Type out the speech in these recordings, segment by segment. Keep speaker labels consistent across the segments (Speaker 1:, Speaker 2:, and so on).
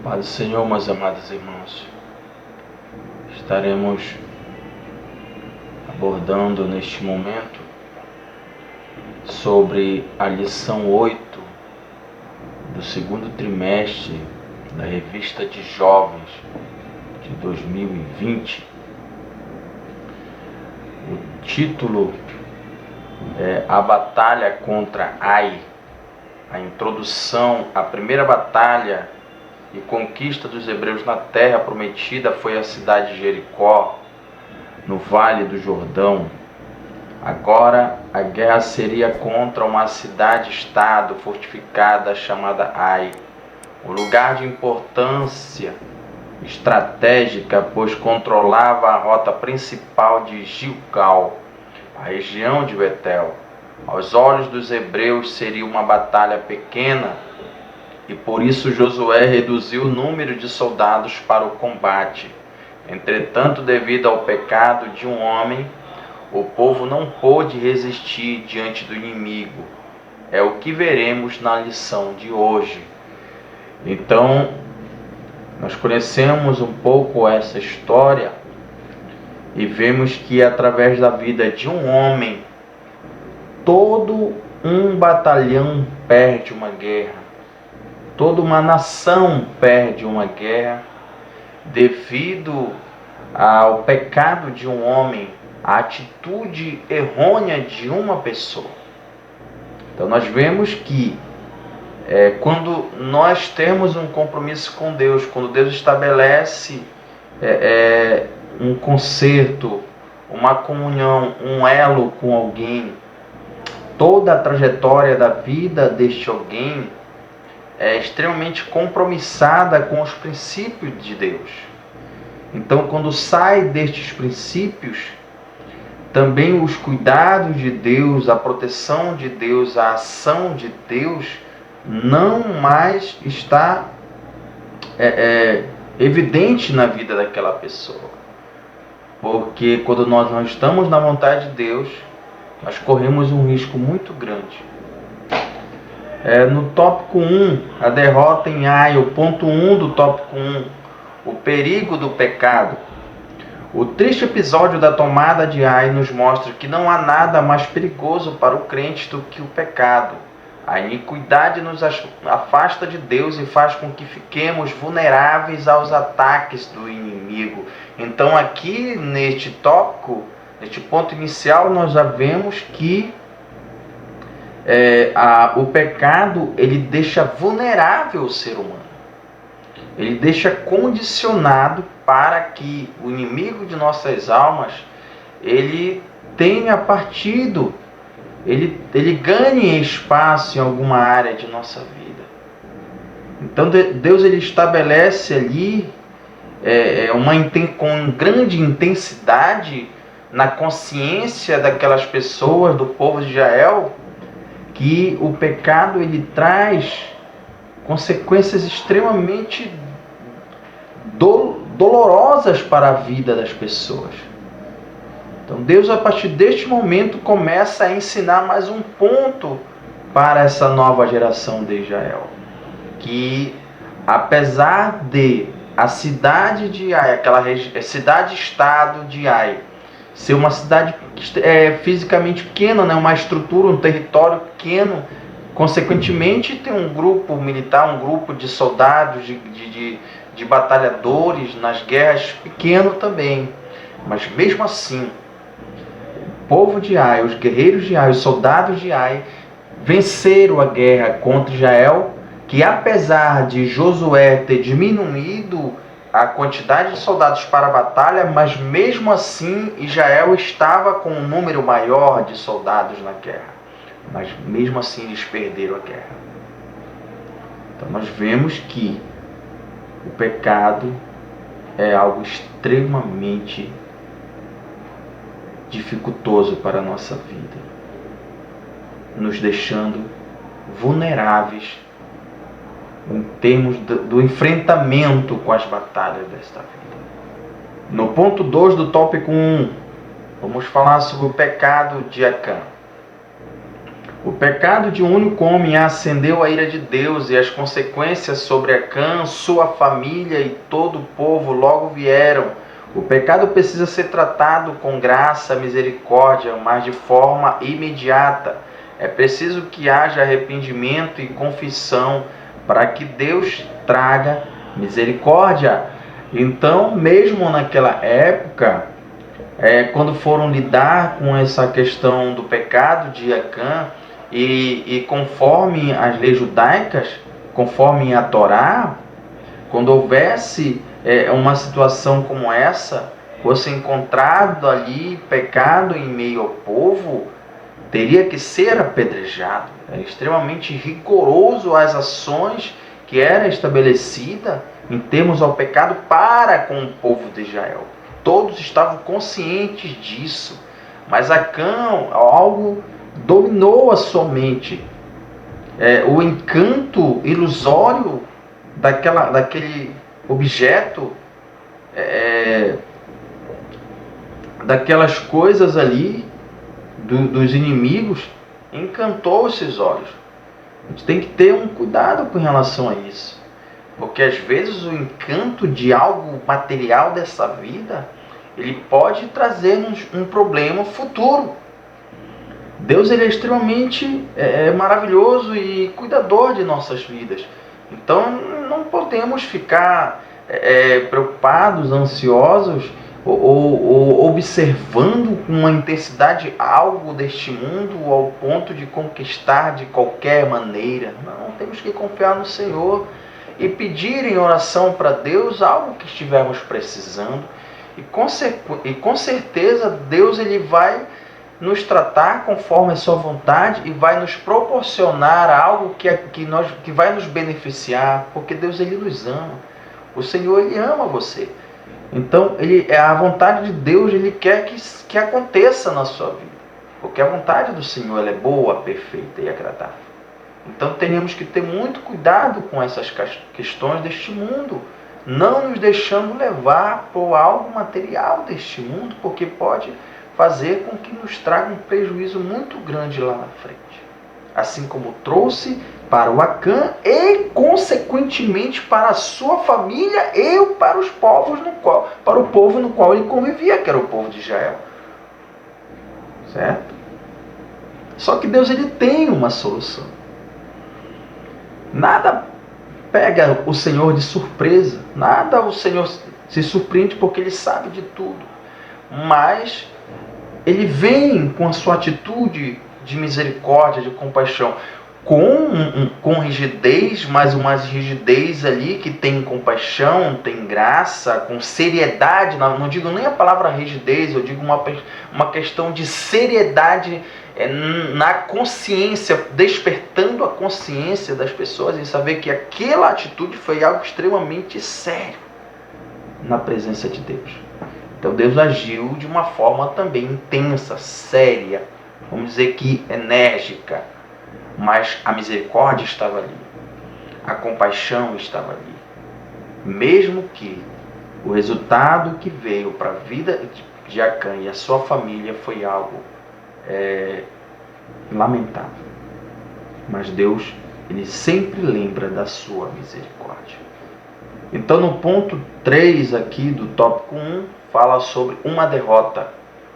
Speaker 1: Paz do Senhor, meus amados irmãos. Estaremos abordando neste momento sobre a lição 8 do segundo trimestre da Revista de Jovens de 2020. O título é A Batalha contra Ai. A introdução à primeira batalha e conquista dos hebreus na terra prometida foi a cidade de Jericó, no Vale do Jordão. Agora a guerra seria contra uma cidade-estado fortificada chamada Ai, um lugar de importância estratégica, pois controlava a rota principal de Gilgal, a região de Betel. Aos olhos dos hebreus seria uma batalha pequena, e por isso Josué reduziu o número de soldados para o combate. Entretanto, devido ao pecado de um homem, o povo não pôde resistir diante do inimigo. É o que veremos na lição de hoje. Então, nós conhecemos um pouco essa história e vemos que através da vida de um homem, todo um batalhão perde uma guerra. Toda uma nação perde uma guerra devido ao pecado de um homem, à atitude errônea de uma pessoa. Então nós vemos que quando nós temos um compromisso com Deus, quando Deus estabelece um concerto, uma comunhão, um elo com alguém, toda a trajetória da vida deste alguém é extremamente compromissada com os princípios de Deus. Então, quando sai destes princípios, também os cuidados de Deus, a proteção de Deus, a ação de Deus não mais está evidente na vida daquela pessoa. Porque quando nós não estamos na vontade de Deus, nós corremos um risco muito grande. No tópico 1, a derrota em Ai, o ponto 1 do tópico 1, o perigo do pecado. O triste episódio da tomada de Ai nos mostra que não há nada mais perigoso para o crente do que o pecado. A iniquidade nos afasta de Deus e faz com que fiquemos vulneráveis aos ataques do inimigo. Então aqui neste tópico, neste ponto inicial, nós já vemos que o pecado ele deixa vulnerável o ser humano. Ele deixa condicionado para que o inimigo de nossas almas ele tenha partido, ele ganhe espaço em alguma área de nossa vida. Então Deus ele estabelece ali com grande intensidade na consciência daquelas pessoas, do povo de Israel, que o pecado ele traz consequências extremamente dolorosas para a vida das pessoas. Então Deus, a partir deste momento, começa a ensinar mais um ponto para essa nova geração de Israel. Que apesar de a cidade de Ai, aquela cidade-estado de Ai, ser uma cidade fisicamente pequena, né? Uma estrutura, um território pequeno, consequentemente tem um grupo militar, um grupo de soldados, de batalhadores nas guerras pequeno também. Mas mesmo assim, o povo de Ai, os guerreiros de Ai, os soldados de Ai, venceram a guerra contra Israel, que apesar de Josué ter diminuído a quantidade de soldados para a batalha, mas mesmo assim Israel estava com um número maior de soldados na guerra. Mas mesmo assim eles perderam a guerra. Então nós vemos que o pecado é algo extremamente dificultoso para a nossa vida, nos deixando vulneráveis em termos do enfrentamento com as batalhas desta vida. No ponto 2 do tópico 1, vamos falar sobre o pecado de Acã. O pecado de um único homem acendeu a ira de Deus, e as consequências sobre Acã, sua família e todo o povo logo vieram. O pecado precisa ser tratado com graça, misericórdia, mas de forma imediata. É preciso que haja arrependimento e confissão para que Deus traga misericórdia. Então, mesmo naquela época, quando foram lidar com essa questão do pecado de Acã, e conforme as leis judaicas, conforme a Torá, quando houvesse uma situação como essa, fosse encontrado ali pecado em meio ao povo, teria que ser apedrejado. Era extremamente rigoroso as ações que era estabelecida em termos ao pecado para com o povo de Israel. Todos estavam conscientes disso, mas Acã, algo dominou a sua mente. O encanto ilusório daquele objeto, daquelas coisas ali, dos inimigos, encantou esses olhos. A gente tem que ter um cuidado com relação a isso, porque às vezes o encanto de algo material dessa vida, ele pode trazer-nos um problema futuro. Deus, ele é extremamente maravilhoso e cuidador de nossas vidas. Então não podemos ficar preocupados, ansiosos, ou observando com uma intensidade algo deste mundo ao ponto de conquistar de qualquer maneira. Não, temos que confiar no Senhor e pedir em oração para Deus algo que estivermos precisando. E com certeza Deus, ele vai nos tratar conforme a sua vontade e vai nos proporcionar algo que vai nos beneficiar, porque Deus, ele nos ama. O Senhor, ele ama você. Então, a vontade de Deus, ele quer que aconteça na sua vida, porque a vontade do Senhor, ela é boa, perfeita e agradável. Então, teremos que ter muito cuidado com essas questões deste mundo, não nos deixando levar por algo material deste mundo, porque pode fazer com que nos traga um prejuízo muito grande lá na frente. Assim como trouxe para o Acã e, consequentemente, para a sua família e para os povos para o povo no qual ele convivia, que era o povo de Israel. Certo? Só que Deus, ele tem uma solução. Nada pega o Senhor de surpresa. Nada o Senhor se surpreende, porque ele sabe de tudo. Mas ele vem com a sua atitude de misericórdia, de compaixão, com rigidez, mas uma rigidez ali que tem compaixão, tem graça, com seriedade. Não digo nem a palavra rigidez, eu digo uma questão de seriedade na consciência, despertando a consciência das pessoas em saber que aquela atitude foi algo extremamente sério na presença de Deus. Então Deus agiu de uma forma também intensa, séria, vamos dizer que enérgica, mas a misericórdia estava ali, a compaixão estava ali, mesmo que o resultado que veio para a vida de Acã e a sua família foi algo lamentável. Mas Deus, ele sempre lembra da sua misericórdia. Então, no ponto 3 aqui do tópico 1, fala sobre uma derrota.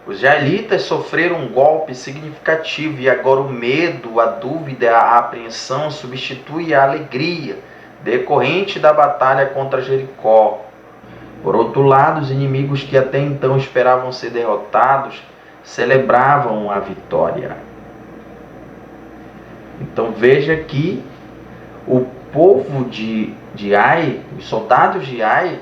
Speaker 1: Os israelitas sofreram um golpe significativo e agora o medo, a dúvida, a apreensão substitui a alegria decorrente da batalha contra Jericó. Por outro lado, os inimigos que até então esperavam ser derrotados celebravam a vitória. Então veja que o povo de Ai, os soldados de Ai,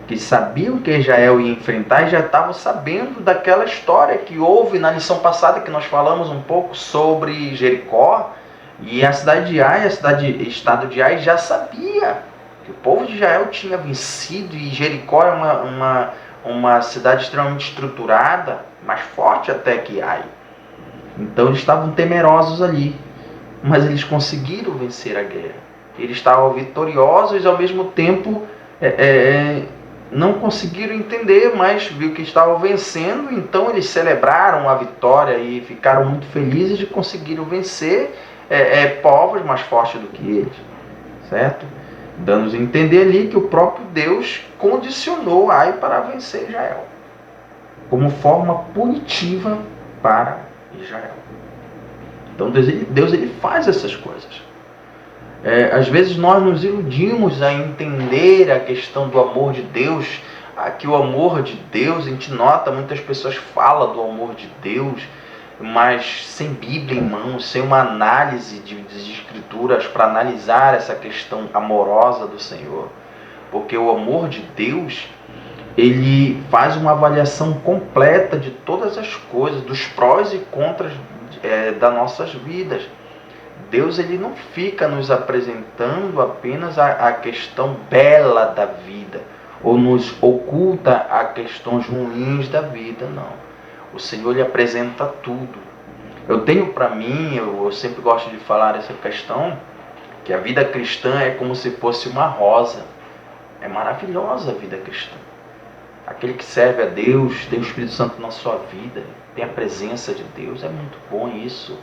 Speaker 1: que sabiam que Israel ia enfrentar, já estavam sabendo daquela história que houve na lição passada, que nós falamos um pouco sobre Jericó, e a cidade de Ai, estado de Ai, já sabia que o povo de Israel tinha vencido, e Jericó é uma cidade extremamente estruturada, mais forte até que Ai. Então eles estavam temerosos ali, mas eles conseguiram vencer a guerra. Eles estavam vitoriosos e ao mesmo tempo não conseguiram entender, mas viu que estavam vencendo, então eles celebraram a vitória e ficaram muito felizes de conseguiram vencer povos mais fortes do que eles, certo? Dando-nos a entender ali que o próprio Deus condicionou Ai para vencer Israel, como forma punitiva para Israel. Então Deus ele faz essas coisas. Às vezes nós nos iludimos a entender a questão do amor de Deus, que o amor de Deus, a gente nota, muitas pessoas falam do amor de Deus, mas sem Bíblia em mãos, sem uma análise de escrituras para analisar essa questão amorosa do Senhor. Porque o amor de Deus, ele faz uma avaliação completa de todas as coisas, dos prós e contras das nossas vidas. Deus ele não fica nos apresentando apenas a questão bela da vida, ou nos oculta a questões ruins da vida, não. O Senhor lhe apresenta tudo. Eu tenho para mim, eu sempre gosto de falar essa questão, que a vida cristã é como se fosse uma rosa. É maravilhosa a vida cristã. Aquele que serve a Deus, tem o Espírito Santo na sua vida, tem a presença de Deus, é muito bom isso.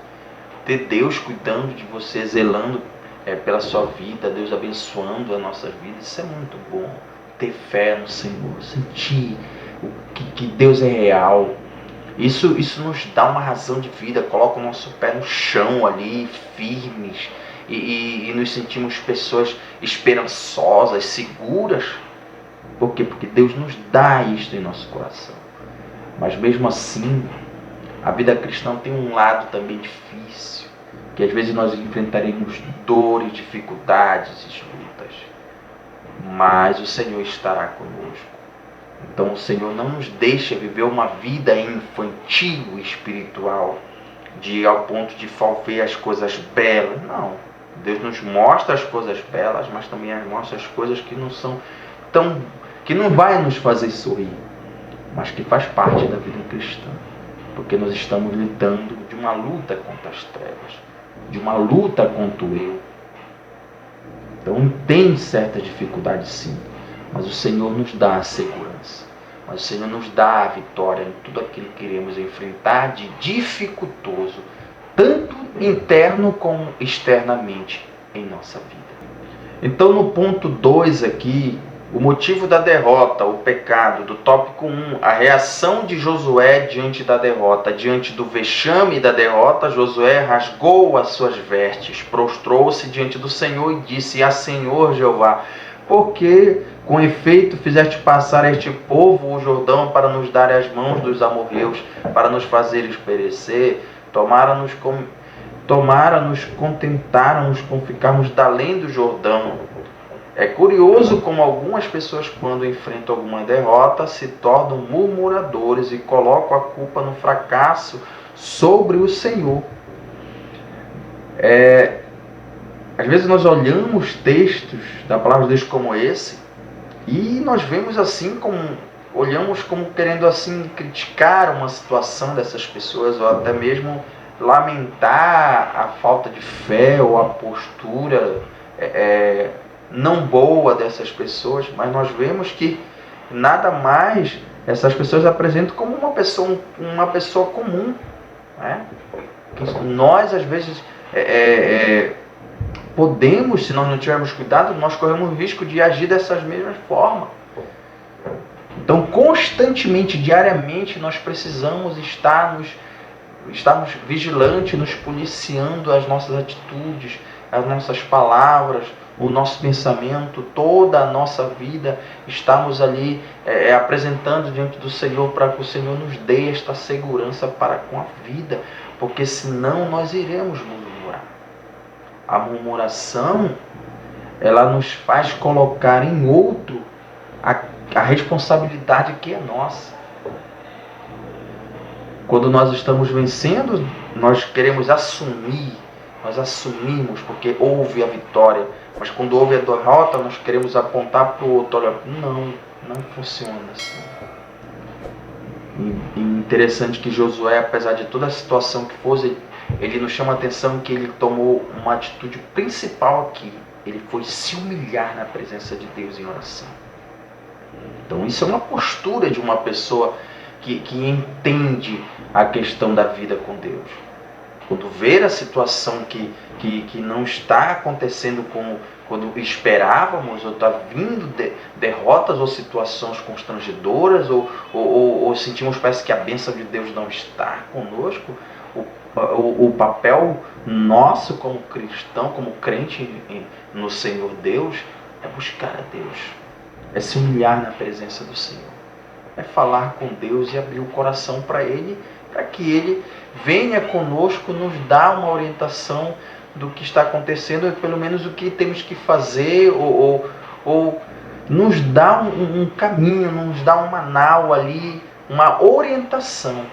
Speaker 1: Ter Deus cuidando de você, zelando pela sua vida, Deus abençoando a nossa vida, isso é muito bom. Ter fé no Senhor, sentir que Deus é real. Isso nos dá uma razão de vida, coloca o nosso pé no chão ali, firmes, e nos sentimos pessoas esperançosas, seguras. Por quê? Porque Deus nos dá isto em nosso coração. Mas mesmo assim, a vida cristã tem um lado também difícil, que às vezes nós enfrentaremos dores, dificuldades e lutas, mas o Senhor estará conosco. Então o Senhor não nos deixa viver uma vida infantil e espiritual, ao ponto de ver as coisas belas. Não, Deus nos mostra as coisas belas, mas também nos mostra as coisas que não são que não vai nos fazer sorrir, mas que faz parte da vida cristã. Porque nós estamos lutando de uma luta contra as trevas, de uma luta contra o eu. Então tem certa dificuldade sim, mas o Senhor nos dá a segurança, mas o Senhor nos dá a vitória em tudo aquilo que queremos enfrentar de dificultoso, tanto interno como externamente em nossa vida. Então no ponto 2 aqui, o motivo da derrota, o pecado, do tópico 1, a reação de Josué diante da derrota. Diante do vexame da derrota, Josué rasgou as suas vestes, prostrou-se diante do Senhor e disse: "A Senhor Jeová, porque com efeito fizeste passar este povo o Jordão para nos dar as mãos dos amorreus, para nos fazeres perecer? Tomara-nos, contentaram-nos com ficarmos da além do Jordão." É curioso como algumas pessoas, quando enfrentam alguma derrota, se tornam murmuradores e colocam a culpa no fracasso sobre o Senhor. Às vezes nós olhamos textos da palavra de Deus como esse e nós vemos assim olhamos como querendo assim criticar uma situação dessas pessoas, ou até mesmo lamentar a falta de fé ou a postura não boa dessas pessoas, mas nós vemos que nada mais essas pessoas apresentam como uma pessoa comum, né? Nós às vezes podemos, se nós não tivermos cuidado, nós corremos o risco de agir dessas mesmas formas. Então constantemente, diariamente, nós precisamos estarmos vigilantes, nos policiando as nossas atitudes, as nossas palavras, o nosso pensamento, toda a nossa vida, estamos ali apresentando diante do Senhor, para que o Senhor nos dê esta segurança para com a vida, porque senão nós iremos murmurar. A murmuração, ela nos faz colocar em outro a responsabilidade que é nossa. Quando nós estamos vencendo, nós queremos assumir, nós assumimos porque houve a vitória, mas quando houve a derrota, nós queremos apontar para o outro. Olha, não funciona assim. E interessante que Josué, apesar de toda a situação que fosse, ele nos chama a atenção que ele tomou uma atitude principal aqui. Ele foi se humilhar na presença de Deus em oração. Então isso é uma postura de uma pessoa que entende a questão da vida com Deus. Quando ver a situação que não está acontecendo como quando esperávamos, ou está vindo derrotas ou situações constrangedoras, ou sentimos, parece que a bênção de Deus não está conosco, o papel nosso como cristão, como crente no Senhor Deus, é buscar a Deus, é se humilhar na presença do Senhor, é falar com Deus e abrir o coração para Ele, para que Ele venha conosco, nos dar uma orientação do que está acontecendo, ou pelo menos o que temos que fazer, ou nos dá um caminho, nos dá um manual ali, uma orientação,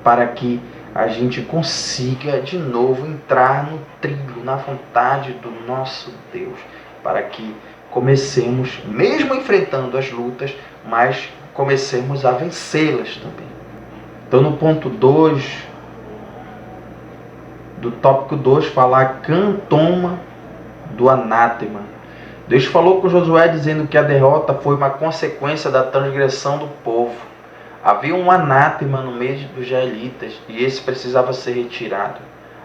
Speaker 1: para que a gente consiga de novo entrar no trilho, na vontade do nosso Deus, para que comecemos, mesmo enfrentando as lutas, mas comecemos a vencê-las também. Então no ponto 2, do tópico 2, falar cantoma do anátema. Deus falou com Josué dizendo que a derrota foi uma consequência da transgressão do povo. Havia um anátema no meio dos israelitas e esse precisava ser retirado.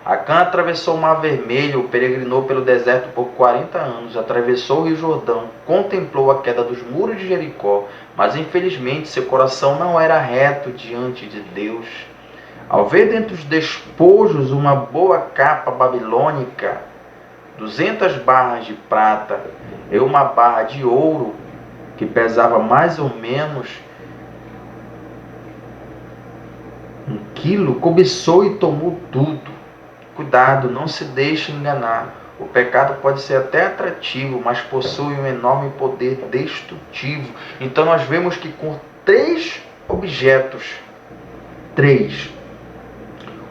Speaker 1: Acã atravessou o Mar Vermelho, peregrinou pelo deserto por 40 anos, atravessou o Rio Jordão, contemplou a queda dos muros de Jericó, mas infelizmente seu coração não era reto diante de Deus. Ao ver dentre os despojos uma boa capa babilônica, 200 barras de prata e uma barra de ouro, que pesava mais ou menos 1 quilo, cobiçou e tomou tudo. Cuidado, não se deixe enganar. O pecado pode ser até atrativo, mas possui um enorme poder destrutivo. Então nós vemos que com 3 objetos,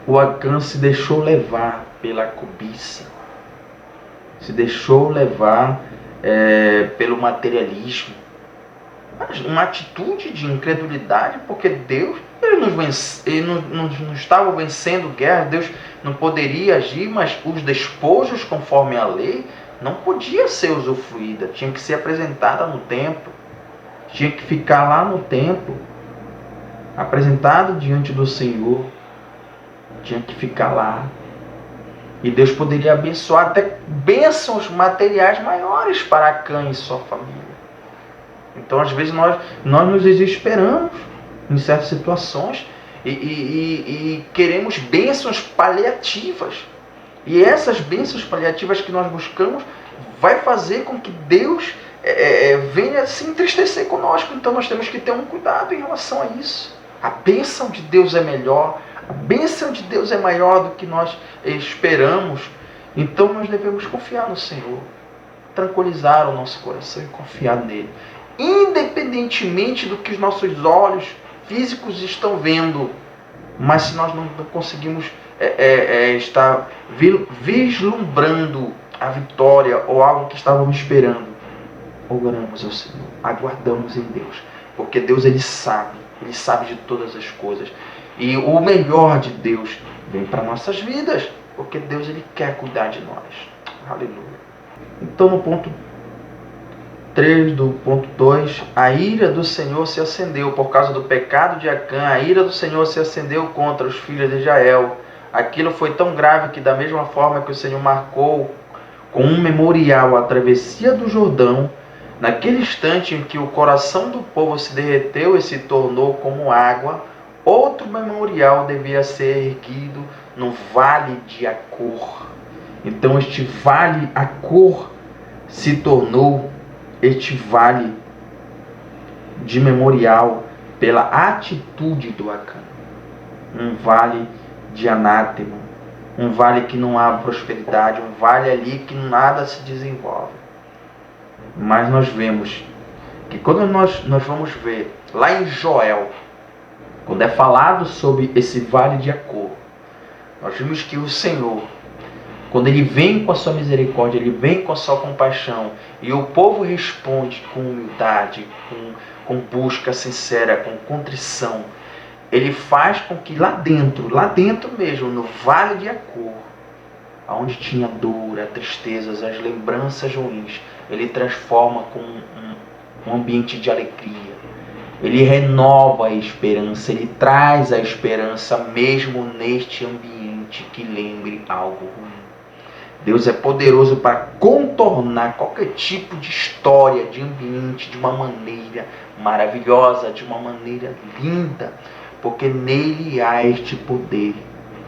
Speaker 1: o Acã se deixou levar pela cobiça, se deixou levar pelo materialismo, uma atitude de incredulidade, porque Deus ele não estava vencendo guerra, Deus não poderia agir, mas os despojos conforme a lei não podia ser usufruída, tinha que ser apresentada no templo, tinha que ficar lá no templo, apresentado diante do Senhor, tinha que ficar lá. E Deus poderia abençoar até bênçãos materiais maiores para Acã e sua família. Então, às vezes, nós nos desesperamos em certas situações e queremos bênçãos paliativas. E essas bênçãos paliativas que nós buscamos vai fazer com que Deus venha se entristecer conosco. Então, nós temos que ter um cuidado em relação a isso. A bênção de Deus é melhor, a bênção de Deus é maior do que nós esperamos. Então nós devemos confiar no Senhor, tranquilizar o nosso coração e confiar nele, independentemente do que os nossos olhos físicos estão vendo. Mas se nós não conseguimos estar vislumbrando a vitória ou algo que estávamos esperando, oramos ao Senhor, aguardamos em Deus, porque Deus ele sabe de todas as coisas. E o melhor de Deus vem para nossas vidas, porque Deus ele quer cuidar de nós. Aleluia. Então no ponto 3 do ponto 2, a ira do Senhor se acendeu por causa do pecado de Acã, a ira do Senhor se acendeu contra os filhos de Israel. Aquilo foi tão grave que da mesma forma que o Senhor marcou com um memorial a travessia do Jordão, naquele instante em que o coração do povo se derreteu e se tornou como água, outro memorial devia ser erguido no Vale de Acor. Então este Vale Acor se tornou este vale de memorial pela atitude do Acã. Um vale de anátema, um vale que não há prosperidade, um vale ali que nada se desenvolve. Mas nós vemos que quando nós vamos ver lá em Joel, quando é falado sobre esse vale de Acor, nós vimos que o Senhor, quando ele vem com a sua misericórdia, ele vem com a sua compaixão, e o povo responde com humildade, com busca sincera, com contrição, ele faz com que lá dentro mesmo, no vale de Acor, onde tinha dor, a tristezas, as lembranças ruins, ele transforma com um ambiente de alegria. Ele renova a esperança, ele traz a esperança mesmo neste ambiente que lembre algo ruim. Deus é poderoso para contornar qualquer tipo de história, de ambiente, de uma maneira maravilhosa, de uma maneira linda, porque nele há este poder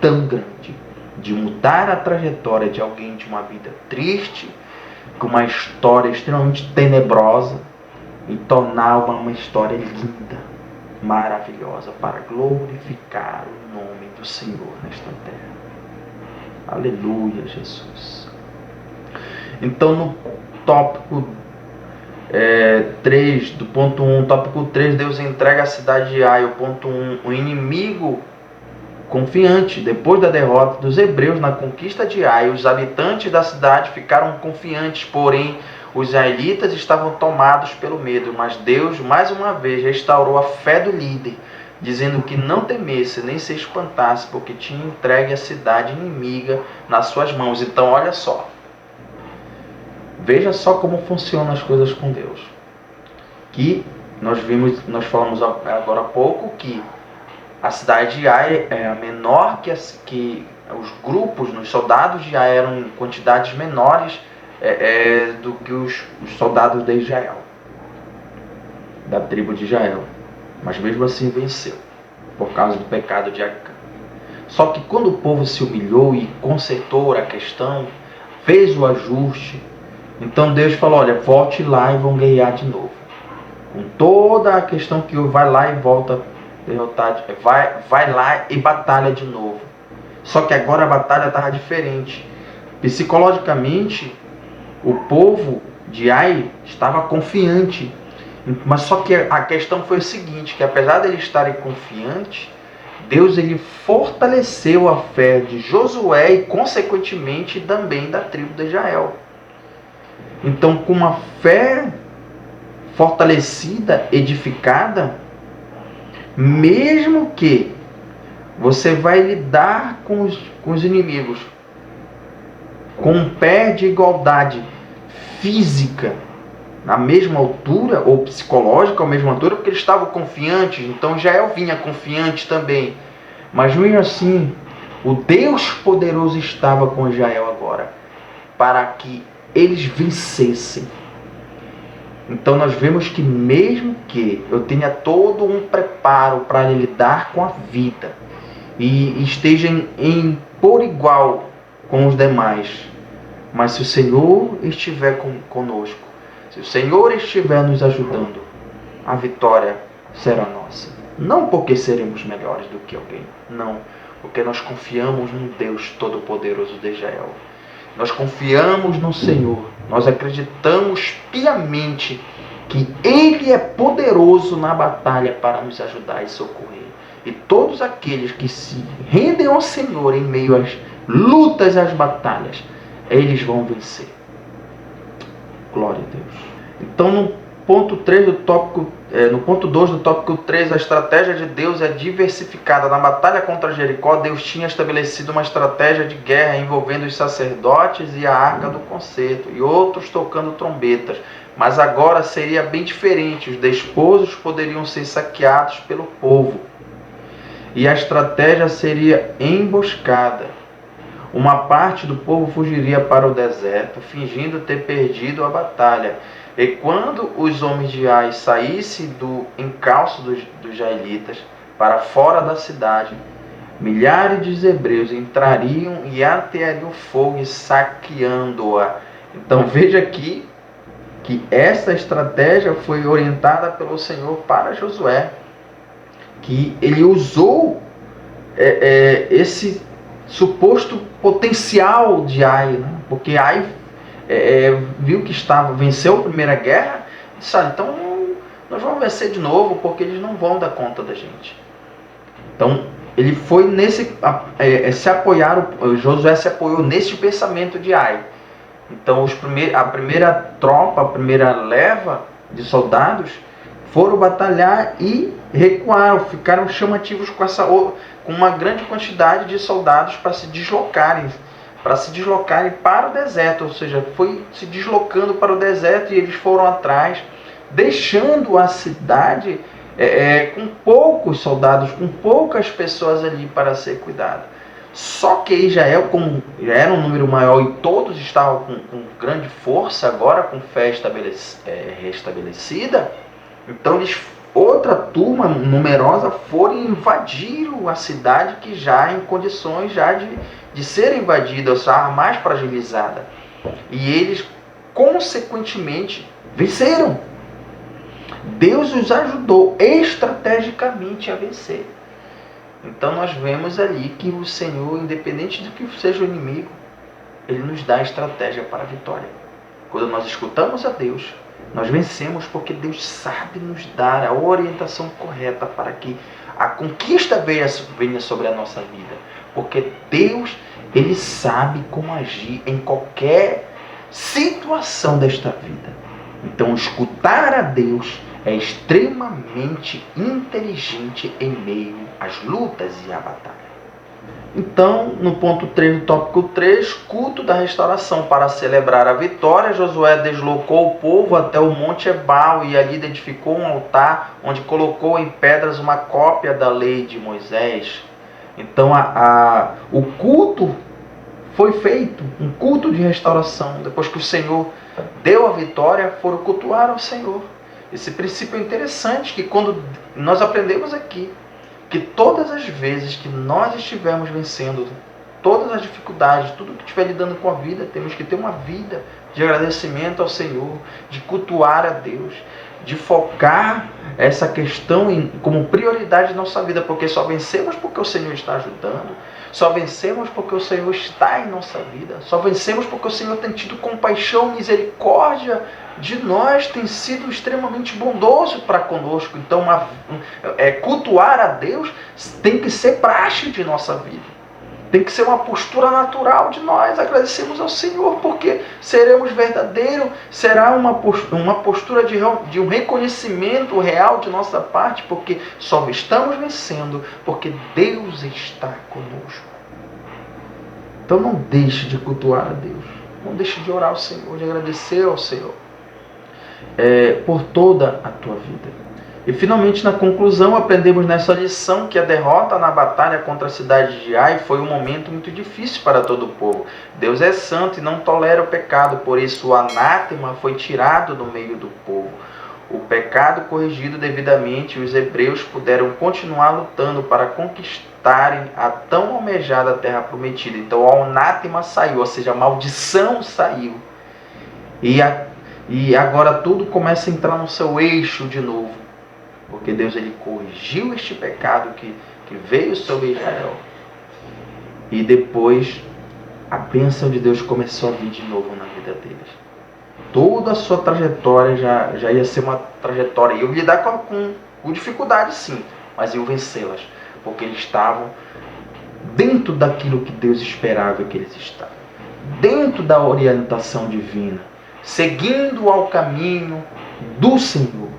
Speaker 1: tão grande de mudar a trajetória de alguém de uma vida triste, com uma história extremamente tenebrosa, e tornar uma história linda, maravilhosa, para glorificar o nome do Senhor nesta terra. Aleluia, Jesus. Então, no tópico 3, do ponto 1, tópico 3, Deus entrega a cidade de Ai. O ponto 1, o inimigo confiante. Depois da derrota dos hebreus na conquista de Ai, os habitantes da cidade ficaram confiantes, porém os israelitas estavam tomados pelo medo. Mas Deus, mais uma vez, restaurou a fé do líder, dizendo que não temesse nem se espantasse, porque tinha entregue a cidade inimiga nas suas mãos. Então, olha só. Veja só como funcionam as coisas com Deus. Que nós falamos agora há pouco que a cidade de Ai é a menor, que os grupos, os soldados de Ai eram em quantidades menores do que os soldados de Israel, da tribo de Israel. Mas mesmo assim venceu, por causa do pecado de Acã. Só que quando o povo se humilhou e consertou a questão, fez o ajuste, então Deus falou, olha, volte lá e vão guerrear de novo. Com toda a questão que vai lá e volta derrotar, vai lá e batalha de novo. Só que agora a batalha estava diferente. Psicologicamente, o povo de Ai estava confiante. Mas só que a questão foi o seguinte, que apesar de eles estarem confiantes, Deus ele fortaleceu a fé de Josué e consequentemente também da tribo de Israel. Então, com uma fé fortalecida, edificada, mesmo que você vai lidar com os inimigos com um pé de igualdade física na mesma altura, ou psicológica à mesma altura, porque eles estavam confiantes, então Israel vinha confiante também. Mas mesmo assim, o Deus poderoso estava com Israel agora, para que eles vencessem. Então nós vemos que mesmo que eu tenha todo um preparo para lidar com a vida, e esteja por igual com os demais, mas se o Senhor estiver conosco, se o Senhor estiver nos ajudando, a vitória será nossa. Não porque seremos melhores do que alguém, não, porque nós confiamos no Deus Todo-Poderoso de Israel. Nós confiamos no Senhor, nós acreditamos piamente que Ele é poderoso na batalha para nos ajudar e socorrer. E todos aqueles que se rendem ao Senhor em meio às lutas e às batalhas, eles vão vencer. Glória a Deus. Então, no ponto 3 do tópico, no ponto 2 do tópico 3, a estratégia de Deus é diversificada. Na batalha contra Jericó, Deus tinha estabelecido uma estratégia de guerra envolvendo os sacerdotes e a arca do concerto, e outros tocando trombetas. Mas agora seria bem diferente. Os despojos poderiam ser saqueados pelo povo. E a estratégia seria emboscada. Uma parte do povo fugiria para o deserto, fingindo ter perdido a batalha. E quando os homens de Ai saíssem do encalço dos israelitas para fora da cidade, milhares de hebreus entrariam e ateariam fogo e saqueando-a. Então veja aqui que essa estratégia foi orientada pelo Senhor para Josué, que ele usou esse suposto potencial de Ai, né? Porque Ai viu que venceu a primeira guerra, e disse, então nós vamos vencer de novo, porque eles não vão dar conta da gente. Então ele foi Josué se apoiou nesse pensamento de Ai. Então a primeira tropa, a primeira leva de soldados foram batalhar e recuaram, ficaram chamativos com uma grande quantidade de soldados para se deslocarem para o deserto, ou seja, foi se deslocando para o deserto e eles foram atrás deixando a cidade com poucos soldados, com poucas pessoas ali para ser cuidado. Só que Israel, como já era um número maior e todos estavam com grande força, agora com fé restabelecida, então outra turma numerosa foram invadir a cidade, que já em condições já de ser invadida, ou seja, mais fragilizada. E eles, consequentemente, venceram. Deus os ajudou estrategicamente a vencer. Então nós vemos ali que o Senhor, independente do que seja o inimigo, Ele nos dá a estratégia para a vitória. Quando nós escutamos a Deus, nós vencemos, porque Deus sabe nos dar a orientação correta para que a conquista venha sobre a nossa vida. Porque Deus, Ele sabe como agir em qualquer situação desta vida. Então escutar a Deus é extremamente inteligente em meio às lutas e à batalha. Então, no ponto 3 do tópico 3, culto da restauração. Para celebrar a vitória, Josué deslocou o povo até o Monte Ebal e ali edificou um altar onde colocou em pedras uma cópia da lei de Moisés. Então, o culto foi feito, um culto de restauração. Depois que o Senhor deu a vitória, foram cultuar ao Senhor. Esse princípio é interessante, que quando nós aprendemos aqui, que todas as vezes que nós estivermos vencendo todas as dificuldades, tudo que estiver lidando com a vida, temos que ter uma vida de agradecimento ao Senhor, de cultuar a Deus, de focar essa questão como prioridade na nossa vida, porque só vencemos porque o Senhor está ajudando, só vencemos porque o Senhor está em nossa vida, só vencemos porque o Senhor tem tido compaixão, misericórdia de nós, tem sido extremamente bondoso para conosco. Então, cultuar a Deus tem que ser praxe de nossa vida. Tem que ser uma postura natural de nós agradecermos ao Senhor, porque seremos verdadeiros, será uma postura de um reconhecimento real de nossa parte, porque só estamos vencendo porque Deus está conosco. Então não deixe de cultuar a Deus, não deixe de orar ao Senhor, de agradecer ao Senhor por toda a tua vida. E finalmente, na conclusão, aprendemos nessa lição que a derrota na batalha contra a cidade de Ai foi um momento muito difícil para todo o povo. Deus é santo e não tolera o pecado, por isso o anátema foi tirado do meio do povo. O pecado corrigido devidamente, os hebreus puderam continuar lutando para conquistarem a tão almejada terra prometida. Então o anátema saiu, ou seja, a maldição saiu. E agora tudo começa a entrar no seu eixo de novo. Porque Deus, ele corrigiu este pecado que veio sobre Israel. E depois a bênção de Deus começou a vir de novo na vida deles. Toda a sua trajetória já ia ser uma trajetória. Iam lidar com dificuldades, sim, mas iam vencê-las. Porque eles estavam dentro daquilo que Deus esperava que eles estavam. Dentro da orientação divina. Seguindo ao caminho do Senhor.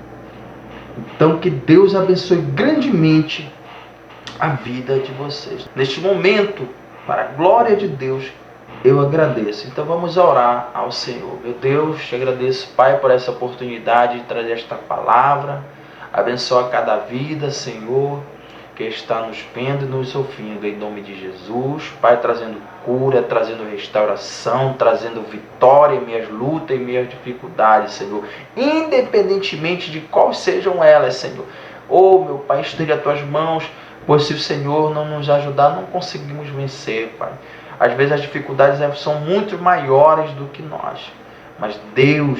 Speaker 1: Então, que Deus abençoe grandemente a vida de vocês. Neste momento, para a glória de Deus, eu agradeço. Então, vamos orar ao Senhor. Meu Deus, te agradeço, Pai, por essa oportunidade de trazer esta palavra. Abençoa cada vida, Senhor, que está nos vendo e nos ouvindo, em nome de Jesus. Pai, trazendo cura, trazendo restauração, trazendo vitória em minhas lutas, em minhas dificuldades, Senhor. Independentemente de quais sejam elas, Senhor. Oh, meu Pai, estende as tuas mãos, pois se o Senhor não nos ajudar, não conseguimos vencer, Pai. Às vezes as dificuldades são muito maiores do que nós. Mas Deus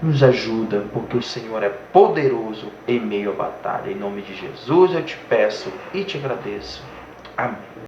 Speaker 1: nos ajuda, porque o Senhor é poderoso em meio à batalha. Em nome de Jesus eu te peço e te agradeço. Amém.